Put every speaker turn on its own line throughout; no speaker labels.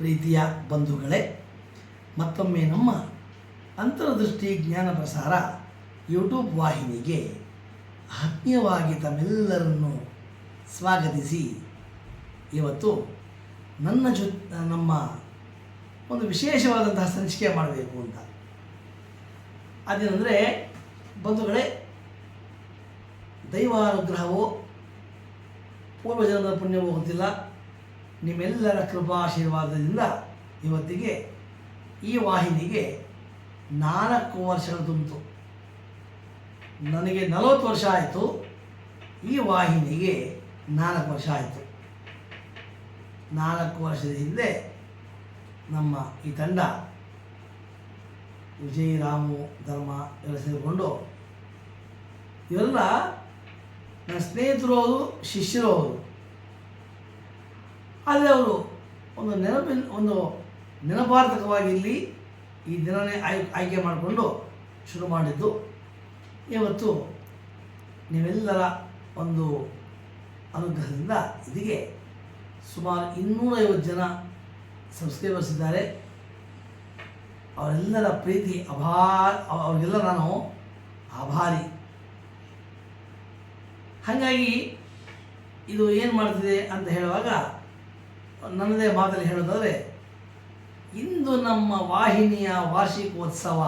ಪ್ರೀತಿಯ ಬಂಧುಗಳೇ, ಮತ್ತೊಮ್ಮೆ ನಮ್ಮ ಅಂತರ್ದೃಷ್ಟಿ ಜ್ಞಾನ ಪ್ರಸಾರ ಯೂಟ್ಯೂಬ್ ವಾಹಿನಿಗೆ ಆತ್ಮೀಯವಾಗಿ ತಮ್ಮೆಲ್ಲರನ್ನು ಸ್ವಾಗತಿಸಿ ಇವತ್ತು ನಮ್ಮ ಒಂದು ವಿಶೇಷವಾದಂತಹ ಸಂಚಿಕೆ ಮಾಡಬೇಕು ಅಂತ. ಅದೇನೆಂದರೆ ಬಂಧುಗಳೇ, ದೈವಾನುಗ್ರಹವೋ ಪೂರ್ವಜನ್ಮದ ಪುಣ್ಯವೋ ಗೊತ್ತಿಲ್ಲ, ನಿಮ್ಮೆಲ್ಲರ ಕೃಪಾಶೀರ್ವಾದದಿಂದ ಇವತ್ತಿಗೆ ಈ ವಾಹಿನಿಗೆ 4 ವರ್ಷಗಳು ತುಂಬಿತು. ನನಗೆ 40 ವರ್ಷ ಆಯಿತು, ಈ ವಾಹಿನಿಗೆ 4 ವರ್ಷ ಆಯಿತು. 4 ವರ್ಷದ ಹಿಂದೆ ನಮ್ಮ ಈ ತಂಡ ವಿಜಯ್, ರಾಮು, ಧರ್ಮ ಎಲ್ಲ ಸೇರಿಕೊಂಡು ಇವೆಲ್ಲ ನನ್ನ ಸ್ನೇಹಿತರು ಅವರು, ಶಿಷ್ಯರು ಅವರು. ಆದರೆ ಅವರು ಒಂದು ನೆನಪಾರ್ಥಕವಾಗಿ ಇಲ್ಲಿ ಈ ದಿನನೇ ಆಯ್ಕೆ ಮಾಡಿಕೊಂಡು ಶುರು ಮಾಡಿದ್ದು. ಇವತ್ತು ನೀವೆಲ್ಲರ ಒಂದು ಅನುಗ್ರಹದಿಂದ ಇದಕ್ಕೆ ಸುಮಾರು 250 ಜನ ಸಬ್ಸ್ಕ್ರೈಬರ್ಸ್ ಇದ್ದಾರೆ. ಅವರೆಲ್ಲರ ಪ್ರೀತಿ ಅವರಿಗೆಲ್ಲ ನಾನು ಆಭಾರಿ. ಹಾಗಾಗಿ ಇದು ಏನು ಮಾಡ್ತಿದೆ ಅಂತ ಹೇಳುವಾಗ ನನ್ನದೇ ಮಾತಲ್ಲಿ ಹೇಳೋದಾದರೆ, ಇಂದು ನಮ್ಮ ವಾಹಿನಿಯ ವಾರ್ಷಿಕೋತ್ಸವ.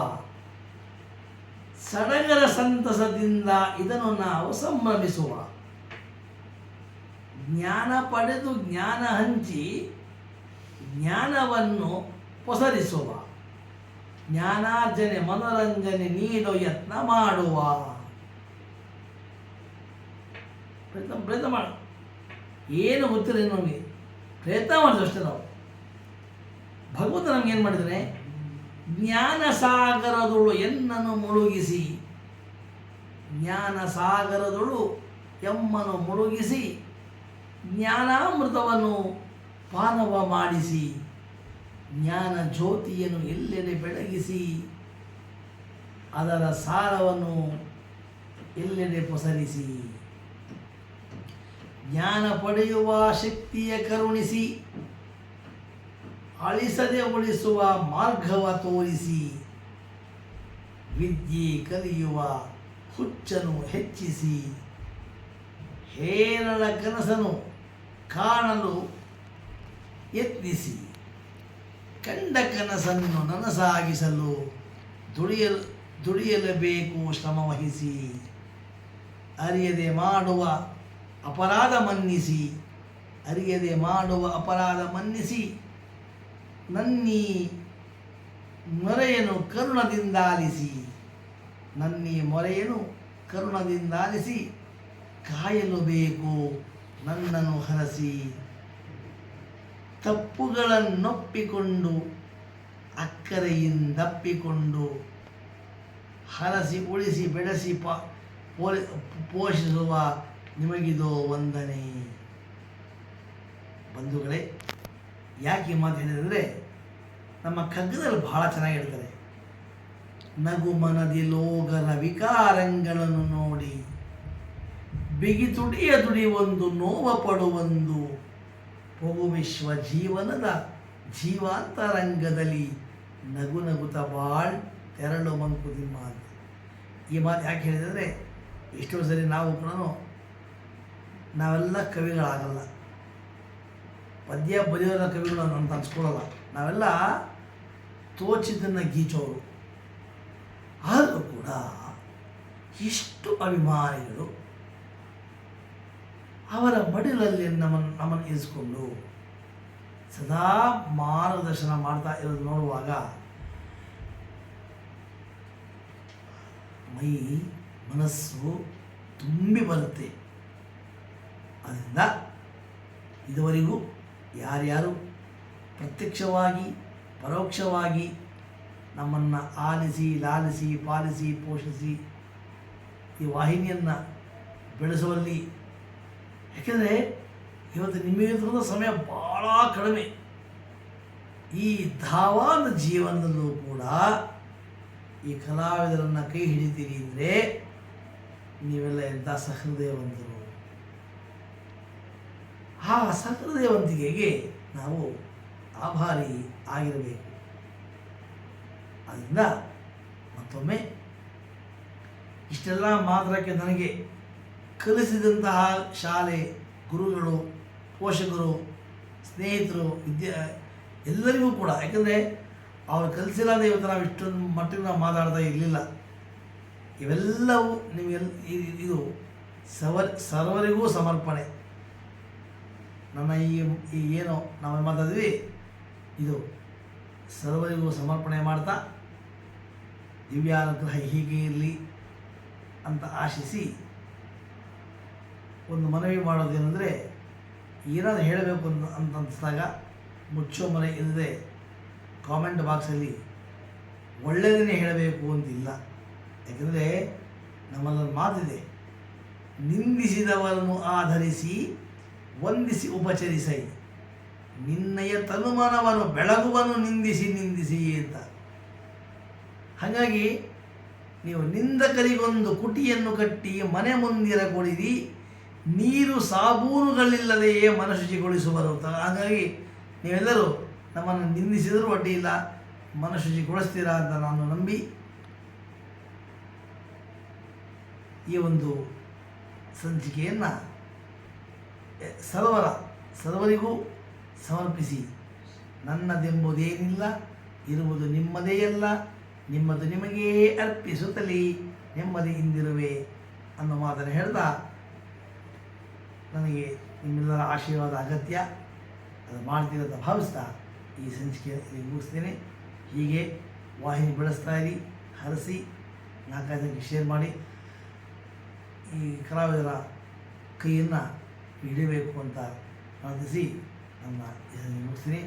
ಸಡಗರ ಸಂತಸದಿಂದ ಇದನ್ನು ನಾವು ಸಂಭ್ರಮಿಸುವ. ಜ್ಞಾನ ಪಡೆದು ಜ್ಞಾನ ಹಂಚಿ ಜ್ಞಾನವನ್ನು ಪಸರಿಸುವ. ಜ್ಞಾನಾರ್ಜನೆ ಮನೋರಂಜನೆ ನೀಡೋ ಯತ್ನ ಮಾಡುವ. ಪ್ರಯತ್ನ ಮಾಡು. ಏನು ಗೊತ್ತಿಲ್ಲ ನಮಗೆ, ಪ್ರಯತ್ನ ಮಾಡಿದ್ವಿ ಅಷ್ಟೇ ನಾವು. ಭಗವಂತ ನಮ್ಗೆ ಏನು ಮಾಡಿದ್ದಾನೆ? ಜ್ಞಾನ ಸಾಗರದೊಳು ಎನ್ನನ್ನು ಮುಳುಗಿಸಿ, ಜ್ಞಾನ ಸಾಗರದೊಳು ಎಮ್ಮನ್ನು ಮುಳುಗಿಸಿ, ಜ್ಞಾನಾಮೃತವನ್ನು ಪಾನವ ಮಾಡಿಸಿ, ಜ್ಞಾನ ಜ್ಯೋತಿಯನ್ನು ಎಲ್ಲೆಡೆ ಬೆಳಗಿಸಿ, ಅದರ ಸಾರವನ್ನು ಎಲ್ಲೆಡೆ ಪಸರಿಸಿ, ಜ್ಞಾನ ಪಡೆಯುವ ಶಕ್ತಿಯ ಕರುಣಿಸಿ, ಅಳಿಸದೆ ಉಳಿಸುವ ಮಾರ್ಗವ ತೋರಿಸಿ, ವಿದ್ಯೆ ಕಲಿಯುವ ಹುಚ್ಚನ್ನು ಹೆಚ್ಚಿಸಿ, ಹೇರಳ ಕನಸನ್ನು ಕಾಣಲು ಯತ್ನಿಸಿ, ಕಂಡ ಕನಸನ್ನು ನನಸಾಗಿಸಲು ದುಡಿಯಲೇಬೇಕು ಶ್ರಮವಹಿಸಿ, ಅರಿಯದೆ ಮಾಡುವ ಅಪರಾಧ ಮನ್ನಿಸಿ, ಅರಿಯದೆ ಮಾಡುವ ಅಪರಾಧ ಮನ್ನಿಸಿ, ನನ್ನೀ ಮೊರೆಯನ್ನು ಕರುಣದಿಂದಾಲಿಸಿ, ನನ್ನೀ ಮೊರೆಯನ್ನು ಕರುಣದಿಂದಾಲಿಸಿ, ಕಾಯಲು ಬೇಕು ನನ್ನನ್ನು ಹರಸಿ, ತಪ್ಪುಗಳನ್ನೊಪ್ಪಿಕೊಂಡು ಅಕ್ಕರೆಯಿಂದಪ್ಪಿಕೊಂಡು, ಹರಸಿ ಉಳಿಸಿ ಬೆಳೆಸಿ ಪೋಷಿಸುವ ನಿಮಗಿದೋ ವಂದನೆ. ಬಂಧುಗಳೇ, ಯಾಕೆ ಈ ಮಾತು ಹೇಳಿದರೆ, ನಮ್ಮ ಕಗ್ಗದಲ್ಲಿ ಬಹಳ ಚೆನ್ನಾಗಿ ಹೇಳ್ತಾರೆ. ನಗು ಮನದಿ ಲೋಗರ ವಿಕಾರಗಳನ್ನು ನೋಡಿ, ಬಿಗಿ ತುಡಿಯೊಂದು ನೋವ ಪಡುವೊಂದು, ಪೊಗು ವಿಶ್ವ ಜೀವನದ ಜೀವಾಂತರಂಗದಲ್ಲಿ ನಗು ನಗುತ್ತ ಬಾಳ್ ತೆರಳು ಮಂಕುತಿಮ್ಮ ಅಂತ. ಈ ಮಾತು ಯಾಕೆ ಹೇಳಿದರೆ, ಎಷ್ಟೋ ಸರಿ ನಾವು ಕೂಡ ನಾವೆಲ್ಲ ಕವಿಗಳಾಗಲ್ಲ, ಪದ್ಯ ಬರೆಯೋರ ಕವಿಗಳು ಅಂತ ಅನ್ಸ್ಕೊಳ್ಳಲ್ಲ. ನಾವೆಲ್ಲ ತೋಚಿದ್ದನ್ನು ಗೀಚೋರು. ಆದರೂ ಕೂಡ ಇಷ್ಟು ಅಭಿಮಾನಿಗಳು ಅವರ ಮಡಿಲಲ್ಲಿ ನಮ್ಮನ್ನು ಇರಿಸ್ಕೊಂಡು ಸದಾ ಮಾರ್ಗದರ್ಶನ ಮಾಡ್ತಾ ಇರೋದು ನೋಡುವಾಗ ಮನಸ್ಸು ತುಂಬಿ ಬರುತ್ತೆ. ಅದರಿಂದ ಇದುವರೆಗೂ ಯಾರ್ಯಾರು ಪ್ರತ್ಯಕ್ಷವಾಗಿ ಪರೋಕ್ಷವಾಗಿ ನಮ್ಮನ್ನು ಆಲಿಸಿ ಲಾಲಿಸಿ ಪಾಲಿಸಿ ಪೋಷಿಸಿ ಈ ವಾಹಿನಿಯನ್ನು ಬೆಳೆಸುವಲ್ಲಿ, ಯಾಕೆಂದರೆ ಇವತ್ತು ನಿಮಗೆ ಸಮಯ ಭಾಳ ಕಡಿಮೆ. ಈ ಧಾವಾದ ಜೀವನದಲ್ಲೂ ಕೂಡ ಈ ಕಲಾವಿದರನ್ನು ಕೈ ಹಿಡಿತೀರಿ ಅಂದರೆ ನೀವೆಲ್ಲ ಎಂಥ ಸಹೃದಯವಂತರು. ಆ ಸಹೃದಯವಂತಿಕೆಗೆ ನಾವು ಆಭಾರಿ ಆಗಿರಬೇಕು. ಅದರಿಂದ ಮತ್ತೊಮ್ಮೆ ಇಷ್ಟೆಲ್ಲ ಮಾತ್ರಕ್ಕೆ ನನಗೆ ಕಲಿಸಿದಂತಹ ಶಾಲೆ, ಗುರುಗಳು, ಪೋಷಕರು, ಸ್ನೇಹಿತರು, ಎಲ್ಲರಿಗೂ ಕೂಡ, ಯಾಕಂದರೆ ಅವರು ಕಲಿಸಿಲ್ಲ ಇವತ್ತು ನಾವು ಇಷ್ಟೊಂದು ಮಟ್ಟಿಗೆ ನಾವು ಮಾತಾಡ್ತಾ ಇರಲಿಲ್ಲ. ಇವೆಲ್ಲವೂ ಇದು ಸರ್ವರಿಗೂ ಸಮರ್ಪಣೆ. ನನ್ನ ಈ ಏನು ನಾವು ಮಾತಾಡಿದ್ವಿ ಇದು ಸರ್ವರಿಗೂ ಸಮರ್ಪಣೆ ಮಾಡ್ತಾ ದಿವ್ಯಾನುಗ್ರಹ ಹೀಗೆ ಇರಲಿ ಅಂತ ಆಶಿಸಿ ಒಂದು ಮನವಿ ಮಾಡೋದೇನೆಂದರೆ, ಏನಾದರೂ ಹೇಳಬೇಕು ಅಂತ ಅನಿಸಿದಾಗ ಮುಚ್ಚೋ ಮನೆ ಇಲ್ಲದೆ ಕಾಮೆಂಟ್ ಬಾಕ್ಸಲ್ಲಿ ಒಳ್ಳೆಯದನ್ನೇ ಹೇಳಬೇಕು ಅಂತಿಲ್ಲ. ಯಾಕೆಂದರೆ ನಮ್ಮಲ್ಲೊಂದು ಮಾತಿದೆ, ನಿಂದಿಸಿದವರನ್ನು ಆಧರಿಸಿ ವಂದಿಸಿ ಉಪಚರಿಸೈ, ನಿನ್ನಯ ತನುಮಾನವನ್ನು ಬೆಳಗುವನ್ನು ನಿಂದಿಸಿ ಅಂತ. ಹಾಗಾಗಿ ನೀವು ನಿಂದಕರಿಗೊಂದು ಕುಟಿಯನ್ನು ಕಟ್ಟಿ ಮನೆ ಮುಂದಿರ ಕೊಡಿರಿ, ನೀರು ಸಾಬೂನುಗಳಿಲ್ಲದೆಯೇ ಮನಶುಚಿಗೊಳಿಸುವರು. ಹಾಗಾಗಿ ನೀವೆಲ್ಲರೂ ನಮ್ಮನ್ನು ನಿಂದಿಸಿದರೂ ಅಡ್ಡಿ ಇಲ್ಲ, ಮನಶುಚಿಗೊಳಿಸ್ತೀರಾ ಅಂತ ನಾನು ನಂಬಿ ಈ ಒಂದು ಸಂಚಿಕೆಯನ್ನು ಸರ್ವರಿಗೂ ಸಮರ್ಪಿಸಿ, ನನ್ನದೆಂಬುದೇನಿಲ್ಲ, ಇರುವುದು ನಿಮ್ಮದೇ ಅಲ್ಲ, ನಿಮ್ಮದು ನಿಮಗೇ ಅರ್ಪಿಸುತ್ತಲೇ ನೆಮ್ಮದಿಯಿಂದಿರುವೆ ಅನ್ನೋ ಮಾತನ್ನು ಹೇಳ್ತಾ, ನನಗೆ ನಿಮ್ಮೆಲ್ಲರ ಆಶೀರ್ವಾದ ಅಗತ್ಯ, ಅದು ಮಾಡ್ತೀರಂತ ಭಾವಿಸ್ತಾ ಈ ಸಂಚಿಕೆಯಲ್ಲಿ ಮುಗಿಸ್ತೇನೆ. ಹೀಗೆ ವಾಹಿನಿ ಬೆಳೆಸ್ತಾ ಇರಿ, ಹರಿಸಿ 4 ಜನಕ್ಕೆ ಶೇರ್ ಮಾಡಿ, ಈ ಕಲಾವಿದರ ಕೈಯನ್ನು ಹಿಡಿಬೇಕು ಅಂತ ಪ್ರಾರ್ಥಿಸಿ ನನ್ನ ಮುಗಿಸ್ತೀನಿ.